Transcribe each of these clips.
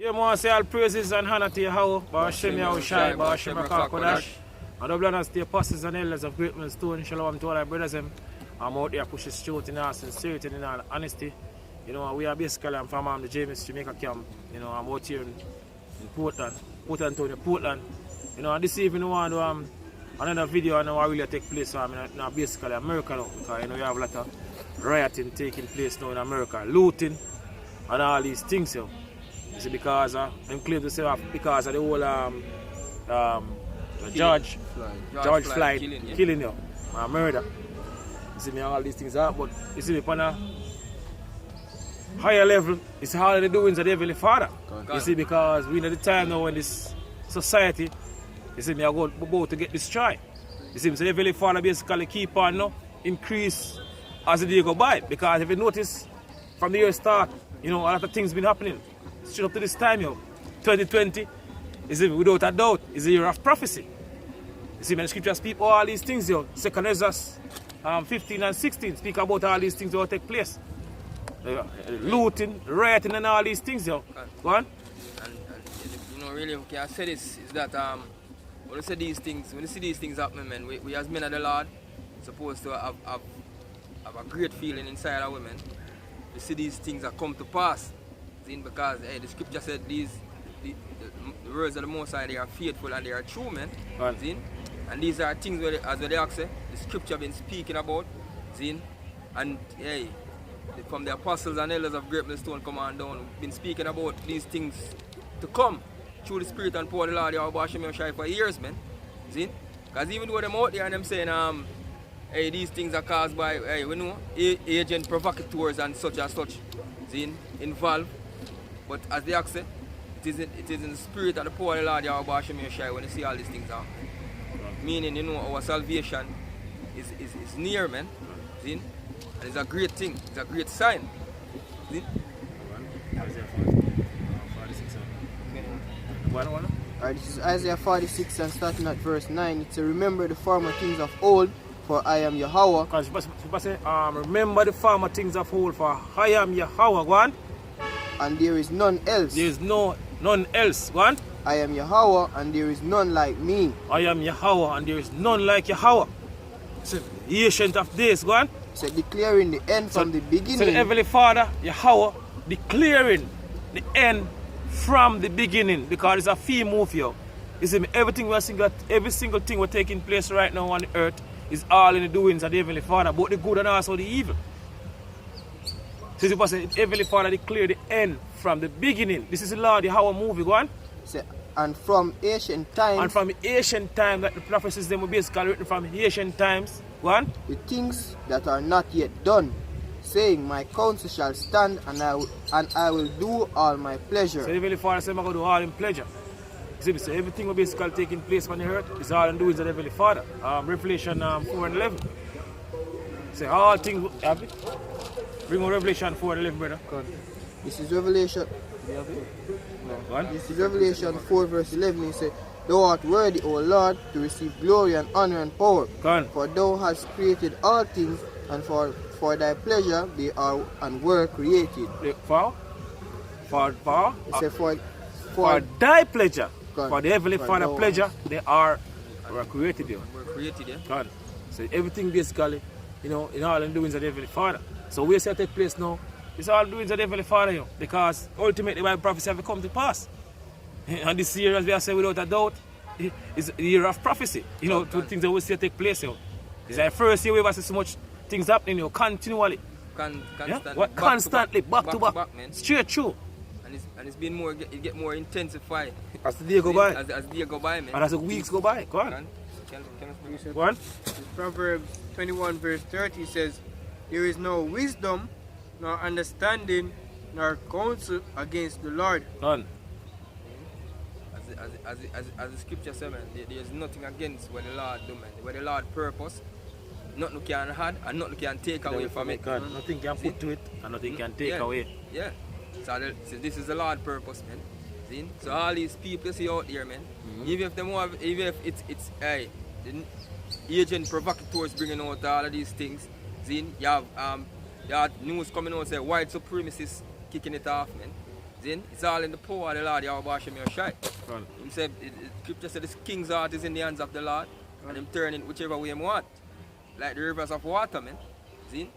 Yeah, man, say all praises and honor to Yahweh, Ba'ashem Yahushai, Ba'ashem Rakakodash. And the brothers, the apostles and elders of Great Millstone, shalom to all our brothers. I'm out there pushing truth in all sincerity and in all honesty. You know, we are basically, I'm from the Jamaica camp. You know, I'm out here in Portland, Portland. You know, and this evening, we want to another video on what really take place. So I'm now basically America now, because you know, you have a lot of rioting taking place now in America, looting and all these things. You see, because them claim to say because of the whole George Floyd killing you, murder. You see me, all these things are, but you see me on a higher level, it's all the doings of the Heavenly Father. You see, because we know the time now when this society, you see me, are about to get destroyed. You see me, so the Heavenly Father basically keep on now, increase as the day go by. Because if you notice, from the year start, you know, a lot of things been happening. Straight up to this time, 2020, you see me, without a doubt, is a year of prophecy. You see me, the scriptures speak all these things, 2 Ezra 15 and 16 speak about all these things that will take place. Looting, rioting and all these things, Go on. And you know, really, okay, I say this, is that when you see these things happening, man, we as men of the Lord supposed to have a great feeling inside our women. We see these things that come to pass. Because hey, the scripture said the words of the Most High, they are faithful and they are true, man. And these are things where, as they say, the scripture been speaking about. And hey, from the apostles and elders of Great Millstone come on down, been speaking about these things to come through the Spirit and power of the Lord Yahweh for years, man. Because even though them out there and them saying, hey, these things are caused by, hey, we know, agent provocateurs and such, involved. But as they say, it is in the spirit and the power of the Lord Yahweh when you see all these things happen. Meaning, you know, our salvation is near, man. And it's a great thing, it's a great sign. Alright, this is Isaiah 46 and starting at verse 9. It says, remember the former things of old, for I am Yahweh. Remember the former things of old, for I am Yahweh. Go on. And there is none else. There is none else. Go on. I am Yahweh, and there is none like me. I am Yahweh, and there is none like Yahweh. So, the ancient of days. Go on. So declaring the end from the beginning. So the Heavenly Father, Yahweh, declaring the end from the beginning, because it's a free move here. You see, every single thing we're taking place right now on the earth is all in the doings of the Heavenly Father, both the good and also the evil. So the Heavenly Father declared the end from the beginning. This is the Lord Yahweh movie. Go on. So, and from ancient times. And from ancient times, that the prophecies them were basically written from ancient times. Go on. The things that are not yet done, saying, my counsel shall stand, and I will do all my pleasure. So the Heavenly Father said, I'm going to do all in pleasure. See, so everything will basically taking place on the earth is all in doings of the Heavenly Father. Revelation 4 and 11. Say all things happy. Bring on Revelation 4 and 11, brother. This is Revelation. No. This is Revelation 4 verse 11. He said, thou art worthy, O Lord, to receive glory and honor and power. For thou hast created all things, and for thy pleasure they are and were created. For He said, for thy pleasure, God, for the Heavenly Father pleasure, they were created. Were created, yeah. God. So everything basically, you know, in all the doings of the Heavenly Father. So we say take place now, it's all doings of the Heavenly Father, because ultimately Bible prophecy have come to pass. And this year, as we have said without a doubt, is the year of prophecy. You know, two things that we see take place. It's like first year we have so much things happening, continually. Constantly, back to back, man. Straight through. And it's been more, it get more intensified. As the day go by. As the day go by, man. And as the weeks go by. Go on. Go on. Proverbs 21 verse 30 says, there is no wisdom, nor understanding, nor counsel against the Lord. None. As the scripture says, man, there is nothing against what the Lord do, man. What the Lord purpose, nothing can add and nothing can take away from it. God. Nothing can put to it and nothing can take away. Yeah. So this is the Lord's purpose, man. See? So all these people you see out there, man, even if it's the agent provocateurs bringing out all of these things, see? You have news coming out say white supremacists kicking it off, man. Then it's all in the power of the Lord, Yahweh Shem Yoshai. He said, Scripture said the king's heart is in the hands of the Lord, and him turn it whichever way he want. Like the rivers of water, man. See?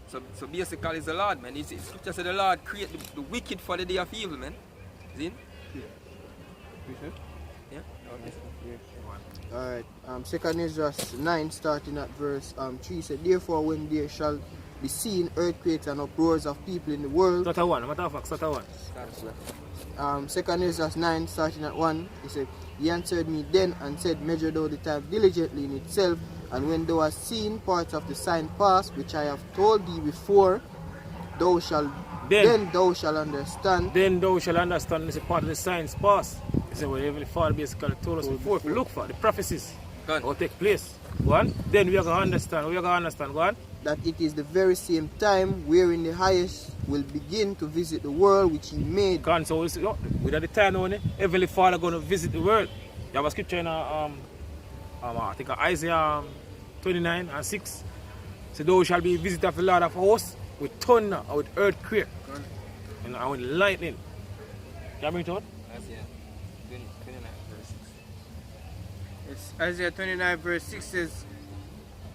So basically it's the Lord, man. Scripture said the Lord create the wicked for the day of evil, man. See? Yeah? Alright, 2 Ezra 9 starting at verse 3 said, therefore when there shall be seen earthquakes and uproars of people in the world. Start at 1, matter of fact, start at 1. 2 Ezra 9 starting at 1, he said, he answered me then and said, measure thou the time diligently in itself, and when thou hast seen parts of the sign pass, which I have told thee before, then thou shalt understand. Then thou shalt understand this is part of the signs pass. This is what Heavenly Father basically told us before. If we look for the prophecies that will take place, go on, then we are going to understand. We are going to understand, go on. That it is the very same time wherein the highest will begin to visit the world which he made. Go on, so we see, without the time now, Heavenly Father going to visit the world. You have a scripture in I think Isaiah 29 and 6. So thou shall be visited of the Lord of hosts with thunder and with earthquake and with lightning. Can you bring it out? Isaiah 29 verse 6. It's Isaiah 29 verse 6 says,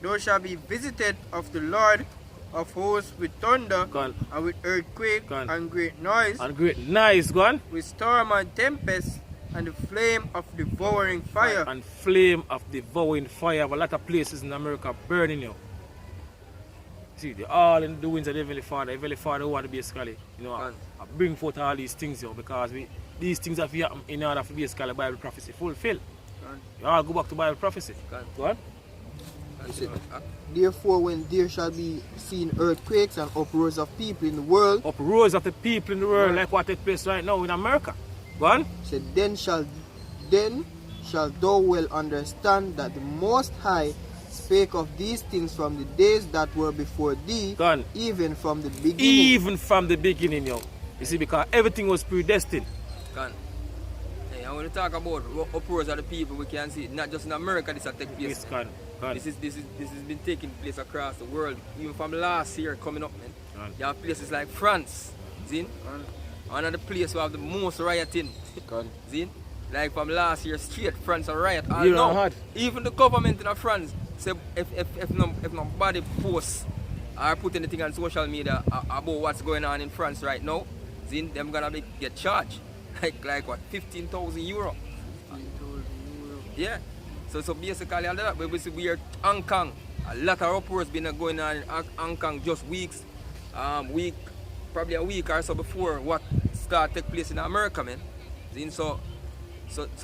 thou shalt be visited of the Lord of hosts with thunder and with earthquake and great noise. And great noise, go on. With storm and tempest and the flame of devouring fire. And flame of devouring fire. A lot of places in America burning you. See, they're all in the doings of the Heavenly Father. The Heavenly Father want to basically, bring forth all these things, because these things have happened in order for basically Bible prophecy fulfill. You all go back to Bible prophecy. Go on. Therefore, when there shall be seen earthquakes and uproars of people in the world. Uproars of the people in the world, like what takes place right now in America. Go on. Said, then shall thou well understand that the Most High spake of these things from the days that were before thee, even from the beginning. Even from the beginning, yo. You see, because everything was predestined. Hey, I want to talk about uproars of the people. We can see not just in America this has taken place. This has been taking place across the world. Even from last year coming up, man. You have places like France, see? Another place where have the most rioting. See? Like from last year straight, France are riot. Even the government in France say if nobody posts or put anything on social media about what's going on in France right now, then them gonna get charged. Like what, 15,000 euro? Yeah. So basically a lot we are Hong Kong. A lot of uproars been going on in Hong Kong just probably a week or so before what start take place in America, man. So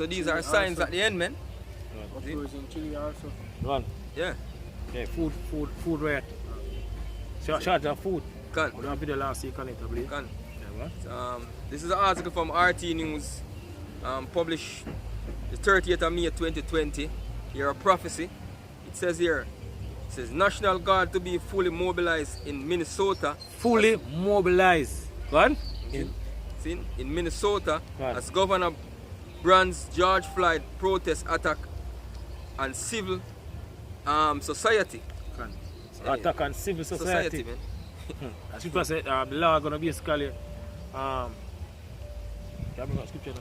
these are signs at the end, man. Uproars in Chile also. Run. Yeah. Yeah, food right. Charge of food. We don't video last week on it, I believe. This is an article from RT News, published the 30th of May 2020. Here a prophecy. It says here, National Guard to be fully mobilized in Minnesota. Fully mobilized. Go on. In Minnesota, as Governor Brand's George Floyd protest attack on civil society. Attack on civil society. Man. As people say, the law is going to be basically can I bring up scripture?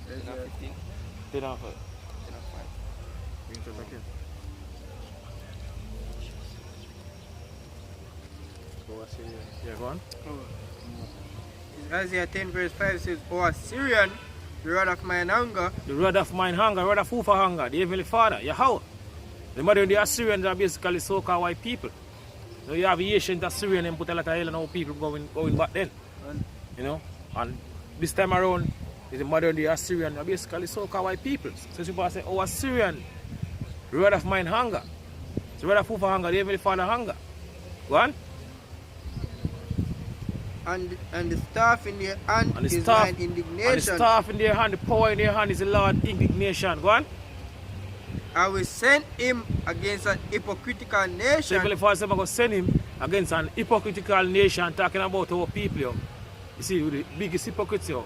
Isaiah 15. 10 off 5. Bring it back in. Yeah, go on. Isaiah 10 verse 5 says, O Assyrian, the rod of mine hunger. The rod of mine hunger, the rod of who for hunger? The Heavenly Father, Yahweh. The mother of the Assyrians are basically so-called white people. So you have ancient Assyrian and put a lot of hell on how people going back then. And this time around, the mother of the Assyrian are basically so-called white people. So people say, oh Assyrian, the rod of mine hunger. The rod of who for hunger? The Heavenly Father hunger. Go on. And the staff in their hand is mine indignation. And the staff in their hand, the power in their hand is the Lord indignation. Go on. I will send him against an hypocritical nation. So Heavenly Father said I'm going to send him against an hypocritical nation, talking about our people. Yo. You see, the biggest hypocrites, yo.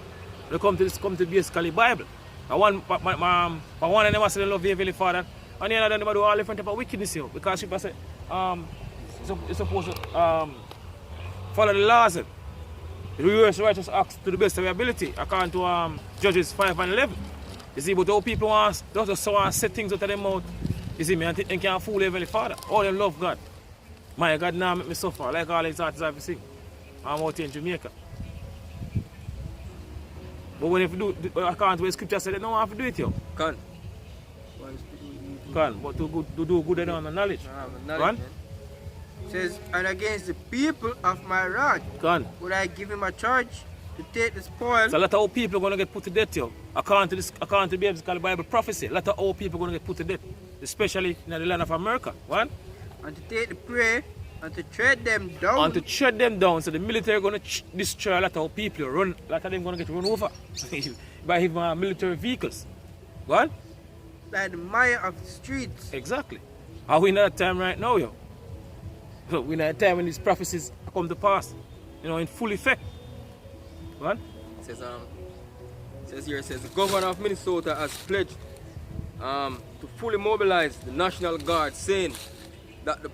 They come to basically Bible. One of them say they love the Heavenly Father, and the other them do all different type of wickedness, yo. Because people say, you're supposed to follow the laws. The reverse righteous acts to the best of your ability, according to Judges 5 and 11. You see, but those people want to set things out of their mouth. You see, me, and they can't fool Heavenly Father. All them love God. My God now make me suffer, like all these artists have to sing. I'm out here in Jamaica. But when if you do, according to what scripture said, they don't have to do it, yo. Can. But to do good, they don't have the knowledge. Can. Says, and against the people of my wrath would I give him a charge to take the spoil. So a lot of old people are going to get put to death, yo. According to the Bible prophecy, a lot of old people are going to get put to death, especially in the land of America. One. And to take the prey and to tread them down. And to tread them down, so the military are going to destroy a lot of old people. A lot of them going to get run over by even military vehicles. What? Like the mire of the streets. Exactly. Are we in that time right now, yo? So we're in a time when these prophecies come to pass, in full effect. What? It says the governor of Minnesota has pledged to fully mobilize the National Guard, saying that the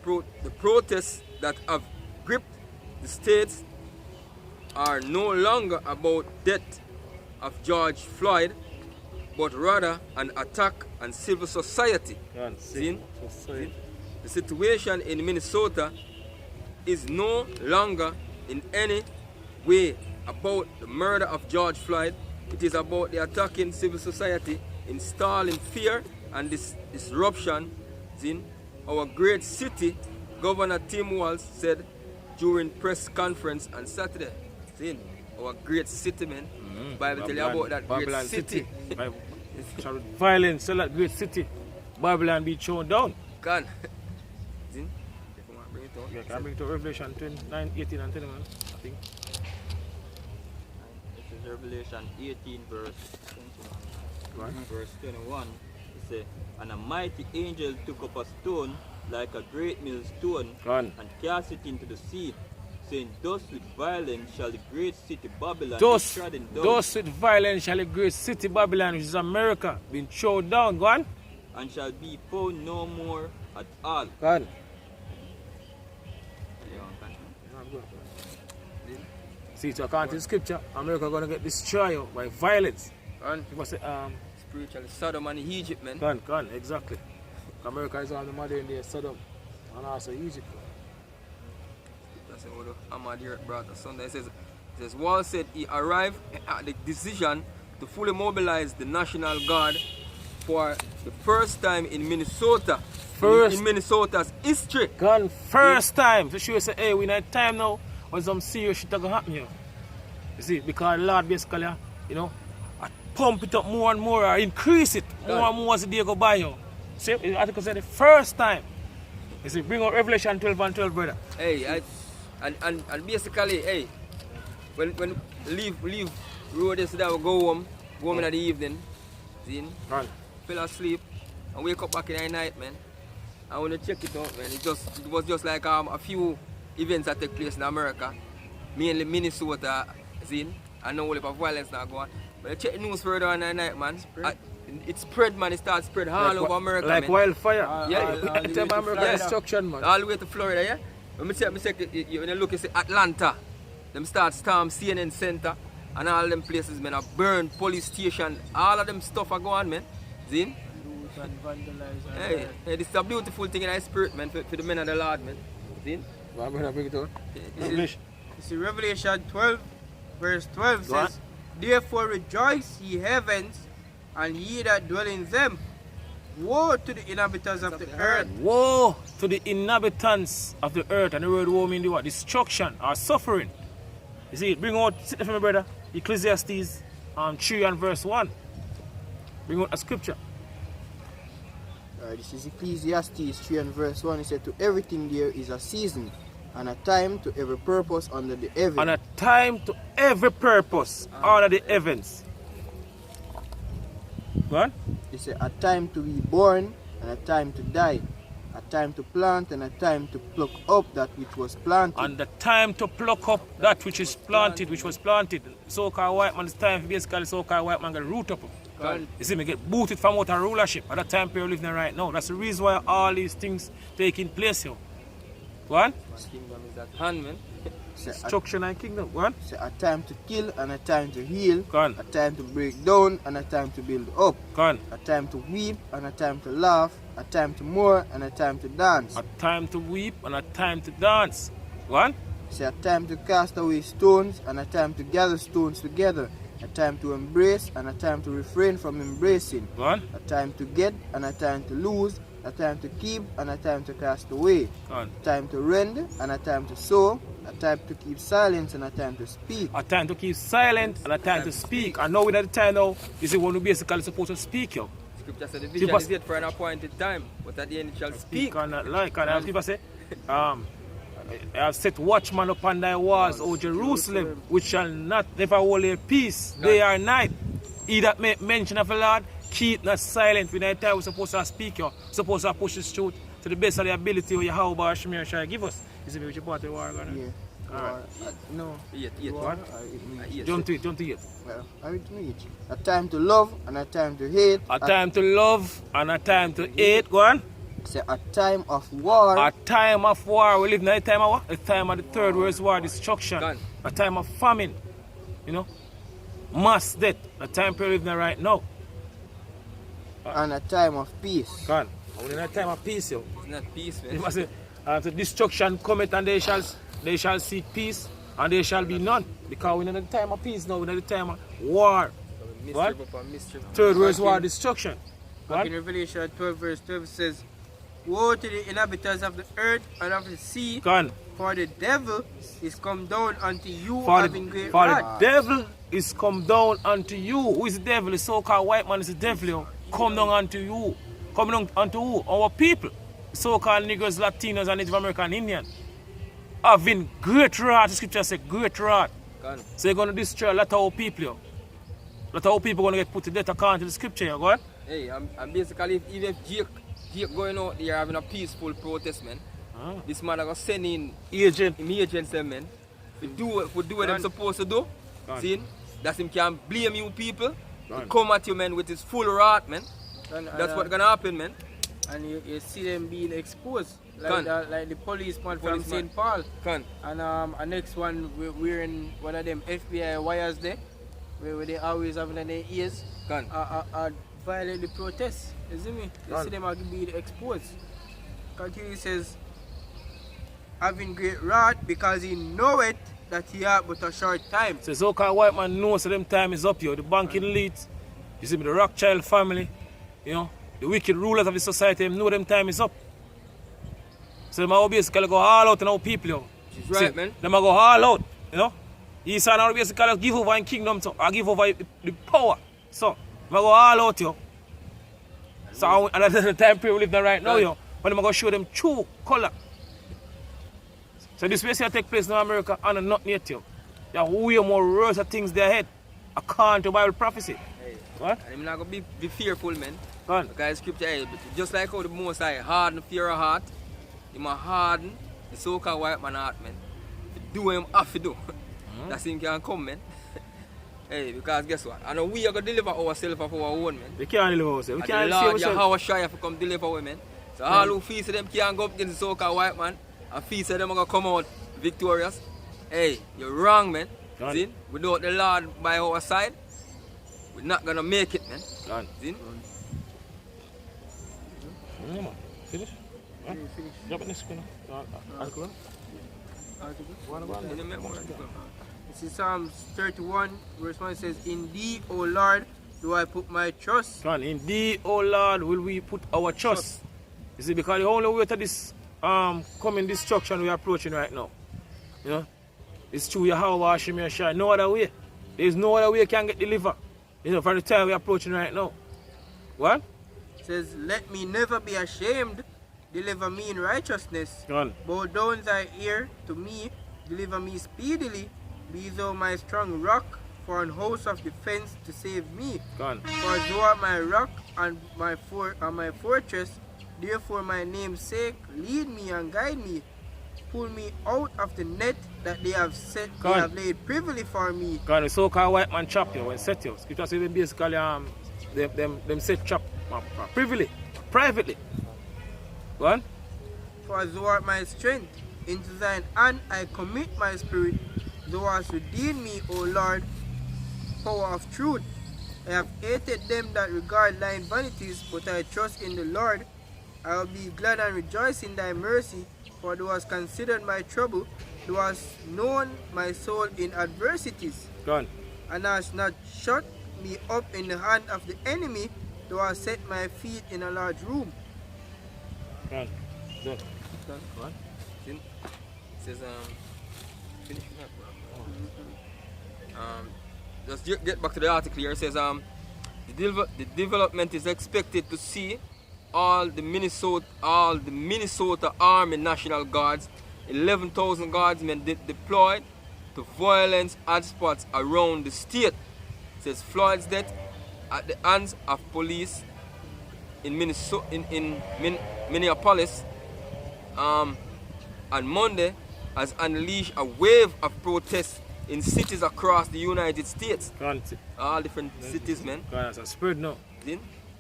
protests that have gripped the states are no longer about death of George Floyd, but rather an attack on civil society. See? The situation in Minnesota is no longer in any way about the murder of George Floyd. It is about the attacking civil society, installing fear and disruption in our great city, Governor Tim Walz said during press conference on Saturday. See, our great city, man. Bible tell you about that Babylon great city. Violence, so that great city. Babylon be thrown down. Can. Yeah, can I bring it to Revelation 29, 18 and 20, man? I think. This is Revelation 18, verse 21. Verse 21, it says, and a mighty angel took up a stone like a great millstone and cast it into the sea, saying, thus with violence shall the great city Babylon be trodden down. Thus with violence shall the great city Babylon, which is America, be thrown down. Go on. And shall be found no more at all. Go on. See, so according to the scripture, America going to get destroyed by violence. People say, spiritually Sodom and Egypt, man. Gone, exactly. America is on the mother in there, Sodom, and also Egypt. That's what Ahmad brought us Sunday. It says, Walz said he arrived at the decision to fully mobilize the National Guard for the first time in Minnesota. In Minnesota's history. Gone first time. So she say, hey, we need time now when some serious shit going to happen here. You see, because the Lord basically, I pump it up more and more, or increase it more and more as the day go by. See, the article said the first time. You see, bring out Revelation 12 and 12, brother. Hey, and basically, hey, when leave road yesterday, we go home in the evening, fell asleep, and wake up back in the night, man. I want to check it out, man. It was just like a few events that take place in America, mainly Minnesota, and no of violence now going. But I check the news further on the night, man. It spread, man. It starts spread all over America, like man. wildfire. American destruction, man. All the way to Florida, yeah. When you look, you see Atlanta, them start storm CNN Center, and all them places, man, are burned, police station, all of them stuff are going, man. See? Hey, this is a beautiful thing in our spirit, man, for the men of the Lord, man. See? Well, I'm going to bring it on. You see, Revelation 12, verse 12 says, therefore rejoice, ye heavens, and ye that dwell in them. Woe to the inhabitants of the earth. Woe to the inhabitants of the earth. And the word woe means what? Destruction or suffering. You see, bring out, sit there for me, brother, Ecclesiastes 3 and verse 1. Bring out a scripture. This is Ecclesiastes 3 and verse 1. It said, to everything there is a season, and a time to every purpose under the heaven. And a time to every purpose under the heavens. What? It said, a time to be born, and a time to die. A time to plant, and a time to pluck up that which was planted. And the time to pluck up that which is planted, which was planted. So-called white man's time, basically so-called white man get root up. You see, me get booted from out of rulership at that time period living right now. That's the reason why all these things taking place here. Go on. My kingdom is at hand, man. Destruction and kingdom. Go on. Say a time to kill and a time to heal. Go on. A time to break down and a time to build up. Go on. A time to weep and a time to laugh. A time to mourn and a time to dance. A time to weep and a time to dance. Go on. Say a time to cast away stones and a time to gather stones together. A time to embrace and a time to refrain from embracing. Go on. A time to get and a time to lose. A time to keep and a time to cast away. Go on. A time to rend and a time to sow. A time to keep silence and a time to speak. A time to keep silent and a time to speak. And now we're at the time now, is the one who basically supposed to speak, yo. Scripture said the vision is yet for an appointed time, but at the end it shall speak. And not like, and as people say, I have set watchmen upon thy walls, O Jerusalem, which shall not never hold their peace day or night. He that make mention of the Lord, keep not silent. When that time we're supposed to speak, you supposed to push this truth to the best of the ability of Yahweh Shemir shall give us. You see me with your part of the war, Yeah. Alright. No. What? Jump to it. Well, I read to each. A time to love and a time to hate. A time to love and a time to hate. Go on. Say a time of war. A time of war. We live in a time of what? A time of the Third World War, destruction. Gone. A time of famine. You know? Mass death. A time period we live in right now. And a time of peace. Gone. We're in a time of peace, yo. It's not peace, You man. must say, after destruction cometh and they shall seek peace and there shall be none. Because we're in a time of peace now, we're in a time of war. What? Mischief upon mischief. Third World War, destruction. Back What? in Revelation 12 verse 12 says, Woe to the inhabitants of the earth and of the sea, Gone. for the devil is come down unto you For having the great devil wrath. is come down unto you. Who is the devil? The so-called white man is the devil. Yo. Come down unto you. Come down unto who? Our people. The so-called Negroes, Latinos, and Native American Indian. Having great wrath. The scripture says great wrath. Gone. So you're going to destroy a lot of our people. Yo. A lot of our people going to get put to death according to the scripture. Yo. Go on. Hey, I'm basically, even if Jake going out there having a peaceful protest, man, this man are going to send in Agent. him agents, man, to do what them supposed to do. Gone. See? That him can blame you people. Gone. He come at you, man, with his full wrath, man. And, That's what's going to happen, man. And you see them being exposed. Gone. Like the policeman from Policeman. St. Paul. Gone. And a next one, we're in one of them FBI wires there, where they always having in their ears. Gone. Violate the protests. You see me? You see them are being exposed. Continue says, having great wrath because he knoweth that he had but a short time. So so-called white man knows that them time is up here. The banking elites, you see me, the Rothschild family, you know, the wicked rulers of the society, them know them time is up. So them are basically go all out on our people, yo. She's right, See, man. Them are go all out, you know. He said now basically give over in kingdom to, or give over the power. So, them are go all out, yo. So, and that's the time period we live in right now, yo. When them are going to show them true color. So this way take place in America and not yet, yo. There are way more worse things there ahead, according to Bible prophecy. Hey. What? And I'm not going to be fearful, man. Go on. Because scripture, hey, just like how the Most High harden fear of heart, he might harden the so-called white man heart, man. To do him have to do. That's him can come, man. Hey, because guess what? I know we are going to deliver ourselves of our own, man. We can't deliver ourselves. We And can't the save Lord ourselves. Yahweh Shai to come deliver women. So all who feast them can't go up against the so-called white man and feast them are going to come out victorious. Hey, you're wrong, man. Done. See? Without the Lord by our side, we're not going to make it, man. Done. See? Yeah, man. Finish? Huh? Jump in this corner. Article? In the memory. This is Psalms 31, verse 1 says, Indeed, O Lord, do I put my trust. Done. Indeed, O Lord, will we put our trust. You see, because the only way to this coming destruction we are approaching right now, you know, it's through Yahweh Shemir Shai. No other way. There's no other way you can get delivered. You know, from the time we are approaching right now. What? It says, Let me never be ashamed, deliver me in righteousness. Done. Bow down thy ear to me, deliver me speedily. Be thou my strong rock, for an host of defense to save me. Gone. For thou art my rock and my fortress. Therefore my name's sake, lead me and guide me. Pull me out of the net that they have set, they Gone. have laid privily for me. Gone. The so-called white man trap you when set you. Scripture says basically them set trap privily, privately. Go on. For thou art my strength. Into thine hand I commit my spirit. Thou hast redeemed me, O Lord, power of truth. I have hated them that regard thine vanities, but I trust in the Lord. I will be glad and rejoice in thy mercy, for thou hast considered my trouble. Thou hast known my soul in adversities, and hast not shut me up in the hand of the enemy. Thou hast set my feet in a large room. It says, finish that, bro. Just get back to the article here. It says, the development is expected to see all the Minnesota Army National Guards, 11,000 guardsmen deployed to violence hotspots around the state. It says Floyd's death at the hands of police in Minneapolis on Monday has unleashed a wave of protests in cities across the United States. All different cities, man. It's a spread now.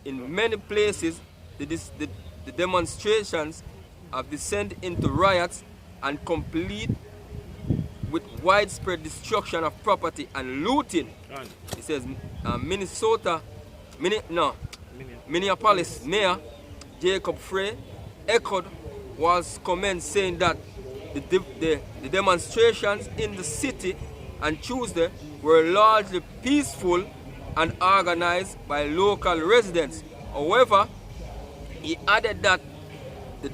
In many places, the demonstrations have descended into riots and complete with widespread destruction of property and looting. It says Minneapolis Mayor Jacob Frey echoed Wall's comments, saying that the demonstrations in the city on Tuesday were largely peaceful and organized by local residents. However, he added that the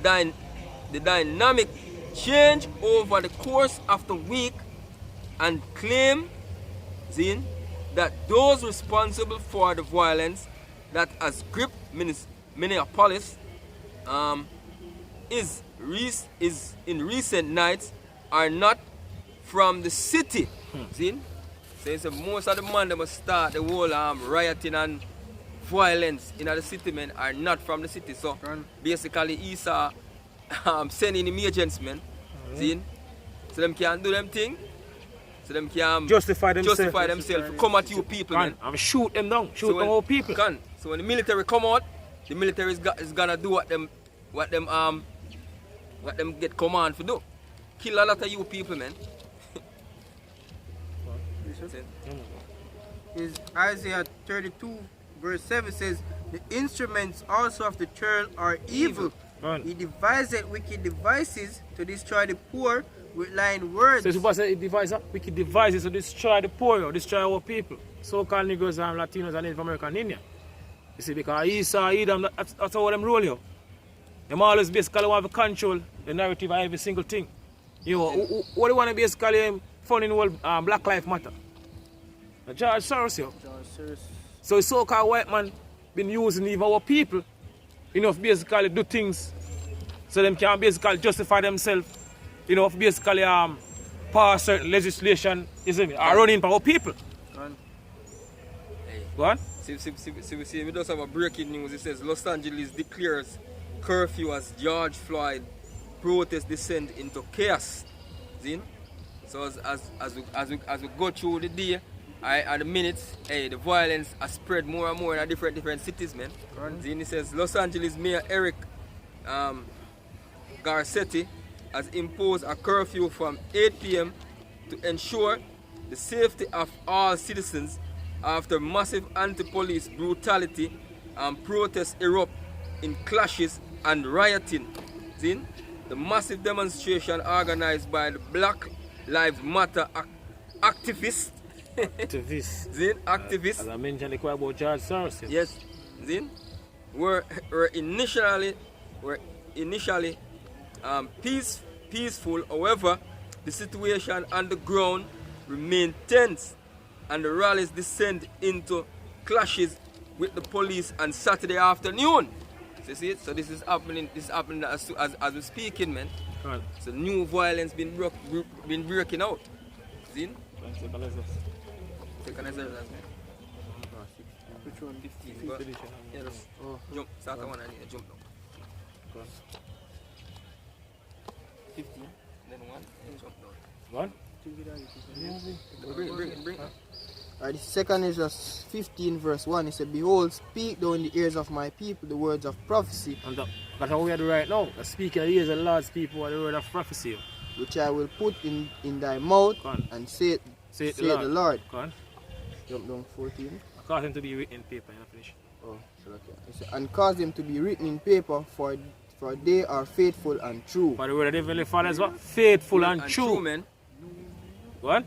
dynamic changed over the course of the week and claimed that those responsible for the violence that has gripped Minneapolis is in recent nights are not from the city. So most of the men that must start the whole rioting and violence in the city, men, are not from the city. So basically he's sending him agents, men. So them can do them thing. So them can justify themselves to come at you people, man. And shoot them down, shoot them all people. So when the military come out, the military is gonna do what them get command to do. Kill a lot of you people, man. Is Isaiah 32 verse 7 says, the instruments also of the church are evil. He devised wicked devices to destroy the poor with lying words. So supposed to devise wicked devices to destroy the poor or destroy our people. So-called Negroes and Latinos and Native American Indian. You see, because Esau, Edom, that's how them roll you. Them always basically want to control the narrative of every single thing. You know, what do you want to basically fund in the world Black Lives Matter? George Soros, yo. So the so-called white man been using even our people, you know, to basically do things so them can basically justify themselves, you know, to basically pass certain legislation, you see me, are running for our people. Hey. Go on. See, we just have a breaking news. It says Los Angeles declares curfew as George Floyd protests descend into chaos. See? So as we go through the day, at the minutes, hey, the violence has spread more and more in different cities, man. It says Los Angeles Mayor Eric Garcetti has imposed a curfew from 8 p.m. to ensure the safety of all citizens after massive anti-police brutality and protests erupt in clashes and rioting. See? The massive demonstration organized by the Black Lives Matter activists. Activists. As I mentioned, about George Soros. Yes. Were initially peaceful. However, the situation on the ground remained tense, and the rallies descend into clashes with the police on Saturday afternoon. So see it? So this is happening. As we're speaking, man. Right. So new violence been breaking out. See? Take another last man. Which one? 15. Yeah, jump. Start one and jump down. 15. Then one. And jump down. One? Bring it. The second is just 15 verse 1. It said, behold, speak thou in the ears of my people the words of prophecy. And that's how we are doing right now. Speaking in the ears of the Lord's people are the word of prophecy. which I will put in thy mouth, and say the Lord. Jump down 14. Cause him to be written in paper, you finish. Oh, so okay. And cause them to be written in paper, for they are faithful and true. For the word of the Heavenly Father is what? Faithful and true. Man. What?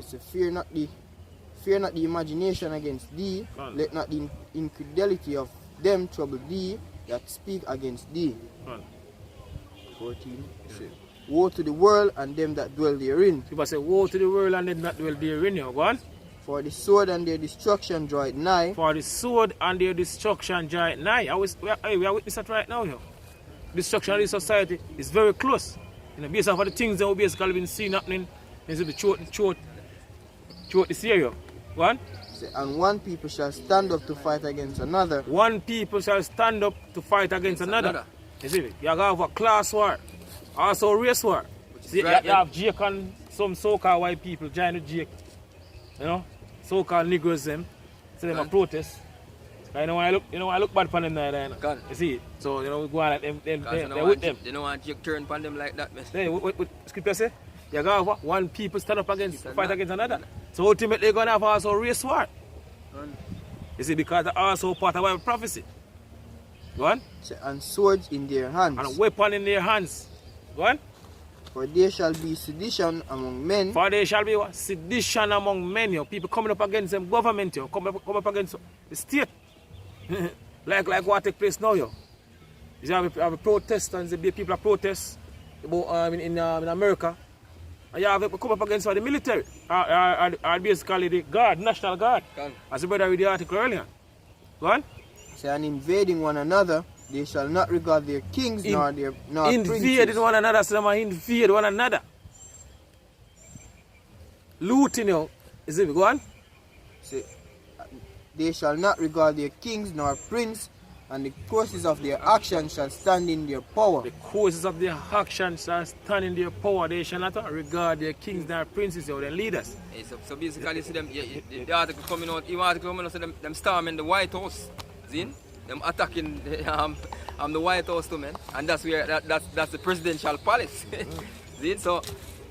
So fear not the imagination against thee. Let not the infidelity of them trouble thee that speak against thee. 14. Yeah. Woe to the world and them that dwell therein. People say, woe to the world and them that dwell therein. Go on. For the sword and their destruction draw it nigh. For the sword and their destruction draw it nigh. We are witnessing that right now. Yo. Destruction of the society is very close. You know, based on the things that we basically been seeing happening, is the throughout this area. Go on. And one people shall stand up to fight against another. One people shall stand up to fight against another. You see, you have a class war, also race war. See, you have Jake and some so-called white people join with Jake. You know, so-called Negroes them. So them a protest. You know I look bad for them there. You see, so you know we go on like them they're with them. They don't want Jake turn upon them like that, man. Hey, what scripture say? You have one people stand up fight against another. So ultimately they're gonna have also race war. You see, because they're also part of our prophecy. Go on. And swords in their hands. And a weapon in their hands. Go on. For there shall be sedition among men. For there shall be what? Sedition among men. Yo. People coming up against them government. Yo. Come up against the state. like what take place now. Yo. You have a protest and the people are protest about, in America. And you have to come up against the military. Or basically the guard, National Guard. As the brother read the article earlier. Go on. Say, and invading one another, they shall not regard their kings nor princes. Invading one another, so they invade one another. Looting, you. Is it? Go on. Say, they shall not regard their kings nor prince, and the courses of their actions shall stand in their power. The courses of their actions shall stand in their power. They shall not regard their kings nor princes or their leaders. Hey, so basically, you see them, the article coming out, so them storming the White House. See? Them attacking the White House too, man. And that's where that's the presidential palace. See? So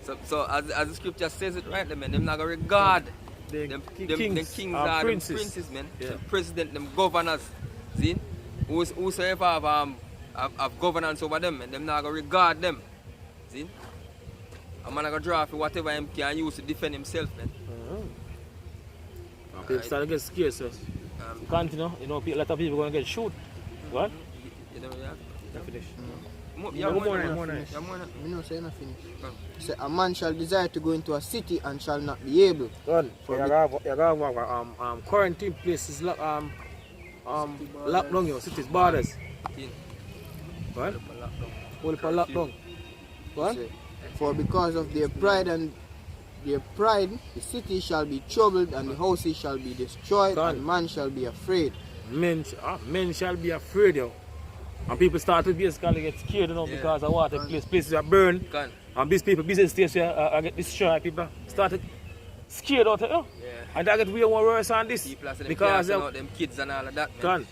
as the scripture says it right, man, them not gonna regard them kings are princes, man. Yeah. The president, them governors. See? Whosoever have governance over them, and them not gonna regard them. See? A man gonna draw for whatever him can use to defend himself, man. People start to get scared, so you can't, you know, a lot of people gonna get shot. What? You know, I finish. More. No, say not finish. Say, a man shall desire to go into a city and shall not be able. Good. You have quarantine places locked down, your cities, borders. What? Hold for lockdown. What? For because of their pride, the city shall be troubled, and the houses shall be destroyed, and man shall be afraid. Men shall be afraid, yo. And people start to basically get scared, you know, because of what takes place. Places are burned, and these people, business stations get destroyed. People started scared out of it, yeah. And that get way more worse on this. Because of them kids and all of that, man.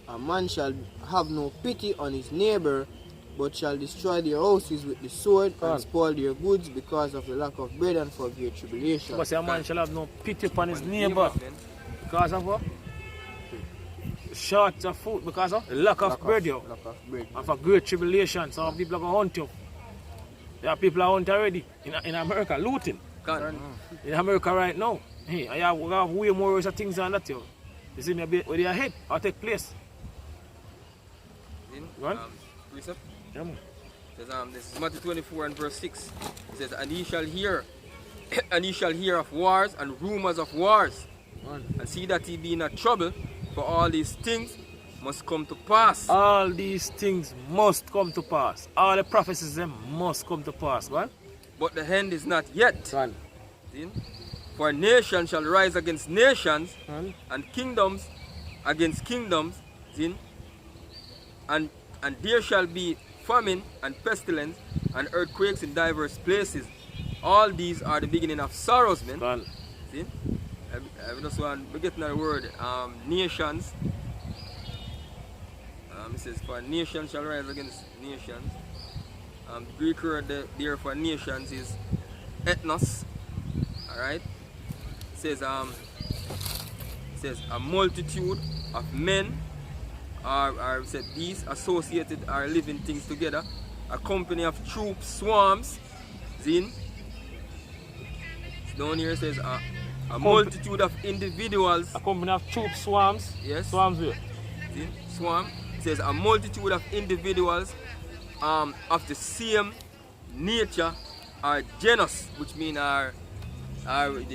A man shall have no pity on his neighbor, but shall destroy their houses with the sword and spoil their goods because of the lack of bread and for great tribulation. But a man shall have no pity upon his neighbor because of what? Short of food, because of the lack of bread, yo. And for great tribulation. Some people are going to hunt you. There are people are hunt already in America, looting. In America right now. Hey, we have way more worse things than that, yo. You see me where they are head or take place. Precept? Yeah, man. This is Matthew 24 and verse 6. It says, and ye shall hear, of wars and rumors of wars. And see that ye be in a trouble, for all these things must come to pass. All these things must come to pass. All the prophecies them must come to pass. What? But the end is not yet. See? For nation shall rise against nations, and kingdoms against kingdoms. See? And there shall be famine and pestilence and earthquakes in diverse places. All these are the beginning of sorrows, man. See? I just want to get another word. Nations. It says, for nation shall rise against nations. The Greek word there for nations is ethnos. Alright? It says a multitude of men are said these associated are living things together. A company of troops, swarms. Zin. Down here it says a multitude of individuals. A company of troops, swarms. Yes. Swarms here. Zin. Swarm. It says a multitude of individuals of the same nature are genus, which mean the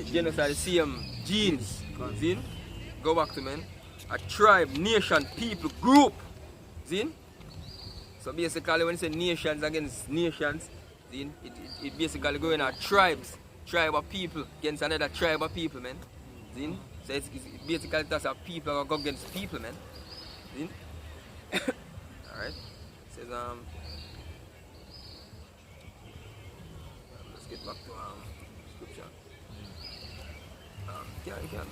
genus are the same genes. Zin? Go back to men. A tribe, nation, people, group. Zin? So basically when you say nations against nations, zin, it basically going at tribes, tribe of people against another tribe of people, man. Zin? So it's basically that's how people go against people, man. Zin? Alright. It says let's get back to scripture. You can.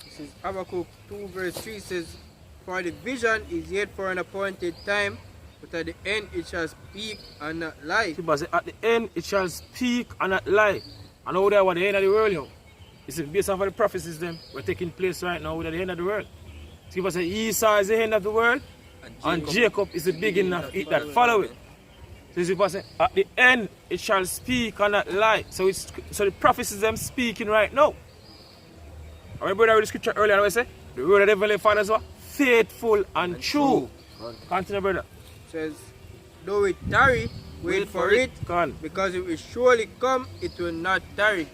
This is Habakkuk 2 verse 3 says, for the vision is yet for an appointed time, but at the end it shall speak and not lie. At the end it shall speak and not lie. And now there at the end of the world, you know. It's based off of the prophecies them were taking place right now at the end of the world. People say Esau is the end of the world and Jacob is the beginning of it that follow it. So people say at the end it shall speak and not lie. So the prophecies them speaking right now. I remember I read the scripture earlier and I say the word of the Heavenly Father is what? Faithful and true. Continue, brother. It says, though it tarry, wait for it, because it will surely come, it will not tarry.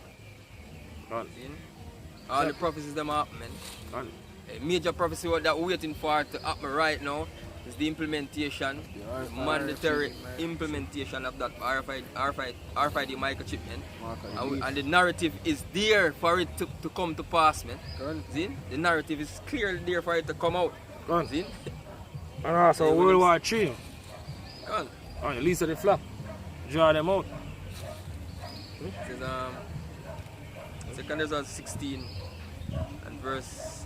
All the prophecies them happen, man. A major prophecy that we're waiting for to happen right now is the implementation, the mandatory implementation of that RFID microchip, man. And the narrative is there for it to come to pass, man. See? The narrative is clearly there for it to come out. See? And also World War III. At least of the flop. Draw them out. It says, 2 Ezra 16 and verse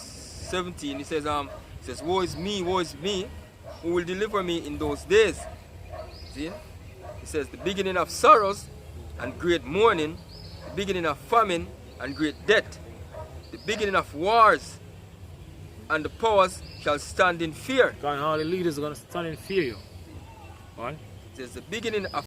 17, it says, woe is me, who will deliver me in those days. See? It says, the beginning of sorrows and great mourning, the beginning of famine and great death, the beginning of wars, and the powers shall stand in fear. All the leaders are going to stand in fear. You. It says, the beginning of